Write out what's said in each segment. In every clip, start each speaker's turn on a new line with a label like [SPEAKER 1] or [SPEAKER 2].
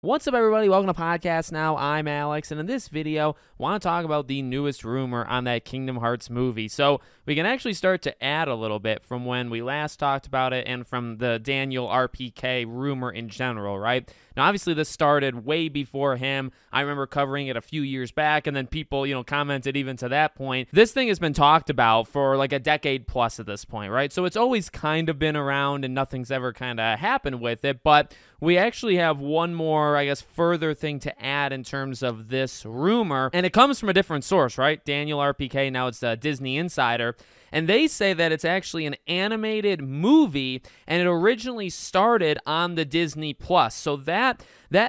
[SPEAKER 1] What's up, everybody? Welcome to Podcast Now. I'm Alex, and in this video, I want to talk about the newest rumor on that Kingdom Hearts movie. So we can actually start to add a little bit from when we last talked about it and from the Daniel RPK rumor in general, right? Now, obviously, this started way before him. I remember covering it a few years back, and then people, commented even to that point. This thing has been talked about for like a decade plus at this point, right? So it's always kind of been around, and nothing's ever kind of happened with it, but we actually have one more, further thing to add in terms of this rumor, and it comes from a different source, right? Daniel RPK, now it's Disney Insider, and they say that it's actually an animated movie, and it originally started on the Disney Plus. So that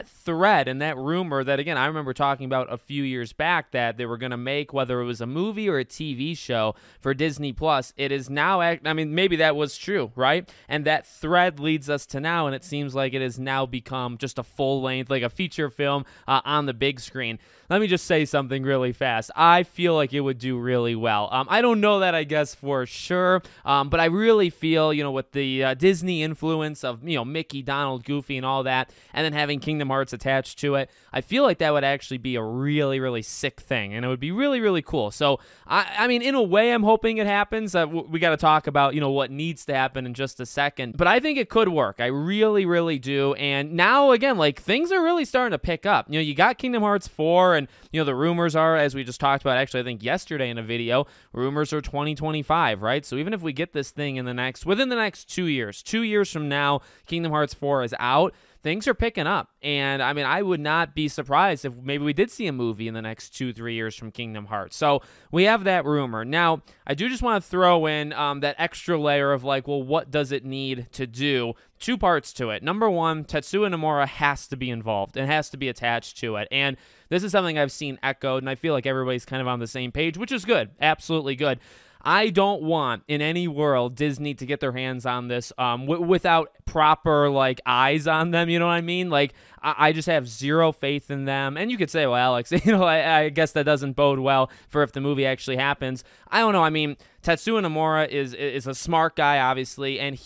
[SPEAKER 1] thread and that rumor that, again, I remember talking about a few years back that they were going to make, whether it was a movie or a TV show for Disney Plus, it is now, maybe that was true, right? And that thread leads us to now, and it seems like it has now become just a full-length, like a feature film on the big screen. Let me just say something really fast. I feel like it would do really well. I don't know that, I guess, for sure, but I really feel, with the Disney influence of, Mickey, Donald, Goofy, and all that, and then having Kingdom Hearts attached to it, I feel like that would actually be a really, really sick thing, and it would be really, really cool. So, I mean, in a way, I'm hoping it happens. We got to talk about, what needs to happen in just a second, but I think it could work. I really, really do, and now, again, things are really starting to pick up. You got Kingdom Hearts 4, and, the rumors are, as we just talked about, actually, I think yesterday in a video, rumors are 2025, right? So even if we get this thing within the next 2 years, 2 years from now, Kingdom Hearts 4 is out, things are picking up. And I mean, I would not be surprised if maybe we did see a movie in the next 2-3 years from Kingdom Hearts. So we have that rumor. Now, I do just want to throw in that extra layer of well, what does it need to do? Two parts to it. Number one, Tetsuya Nomura has to be involved and has to be attached to it. And this is something I've seen echoed, and I feel like everybody's kind of on the same page, which is good. Absolutely good. I don't want, in any world, Disney to get their hands on this without proper, eyes on them, you know what I mean? I just have zero faith in them. And you could say, well, Alex, I guess that doesn't bode well for if the movie actually happens. I don't know. I mean, Tetsuya Nomura is a smart guy, obviously, and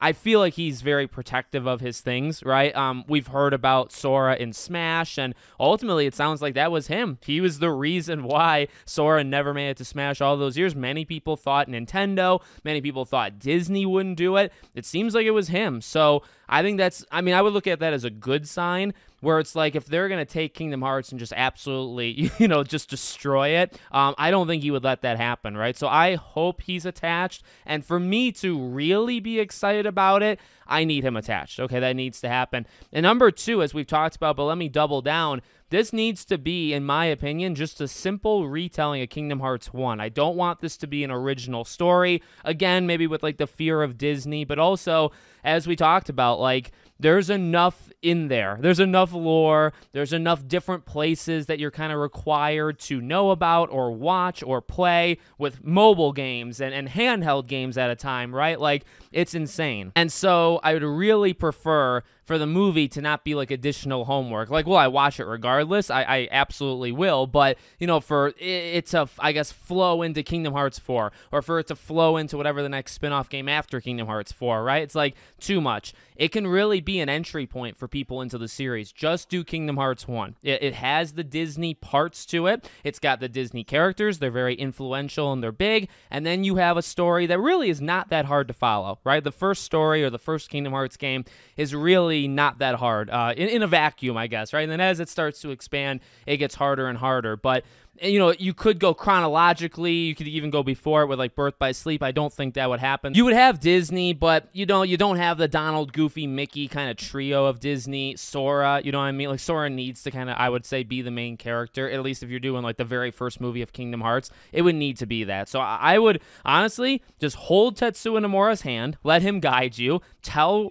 [SPEAKER 1] I feel like he's very protective of his things, right? We've heard about Sora in Smash, and ultimately it sounds like that was him. He was the reason why Sora never made it to Smash all those years. Many people thought Nintendo, many people thought Disney wouldn't do it. It seems like it was him. So I think I would look at that as a good sign, where it's if they're going to take Kingdom Hearts and just absolutely, just destroy it, I don't think he would let that happen, right? So I hope he's attached, and for me to really be excited about it, I need him attached. Okay, that needs to happen. And number two, as we've talked about, but let me double down, this needs to be, in my opinion, just a simple retelling of Kingdom Hearts 1. I don't want this to be an original story. Again, maybe with the fear of Disney, but also, as we talked about, there's enough in there. There's enough lore. There's enough different places that you're kind of required to know about or watch or play with mobile games and handheld games at a time, right? It's insane. And so I would really prefer for the movie to not be additional homework. Will I watch it regardless? I absolutely will, but for it to, I guess, flow into Kingdom Hearts 4, or for it to flow into whatever the next spin-off game after Kingdom Hearts 4, right? It's too much. It can really be an entry point for people into the series. Just do Kingdom Hearts 1. It has the Disney parts to it. It's got the Disney characters. They're very influential and they're big. And then you have a story that really is not that hard to follow, right? The first story, or the first Kingdom Hearts game, is really not that hard in a vacuum, I guess, right? And then as it starts to expand, it gets harder and harder. But you could go chronologically. You could even go before it with Birth by Sleep. I don't think that would happen. You would have Disney, but you don't have the Donald, Goofy, Mickey kind of trio of Disney. Sora, you know what I mean? Sora needs to kind of, I would say, be the main character, at least if you're doing the very first movie of Kingdom Hearts. It would need to be that. So I would honestly just hold Tetsuya Nomura's hand, let him guide you,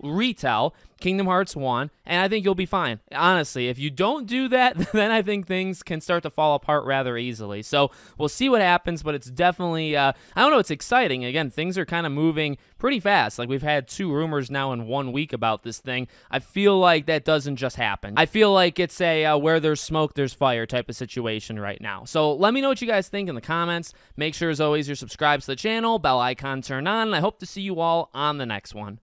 [SPEAKER 1] retell Kingdom Hearts 1, and I think you'll be fine. Honestly, if you don't do that, then I think things can start to fall apart rather easily. So we'll see what happens, but it's definitely, I don't know, it's exciting. Again, things are kind of moving pretty fast. We've had 2 rumors now in 1 week about this thing. I feel like that doesn't just happen. I feel like it's a where there's smoke, there's fire type of situation right now. So let me know what you guys think in the comments. Make sure, as always, you're subscribed to the channel, bell icon turned on, and I hope to see you all on the next one.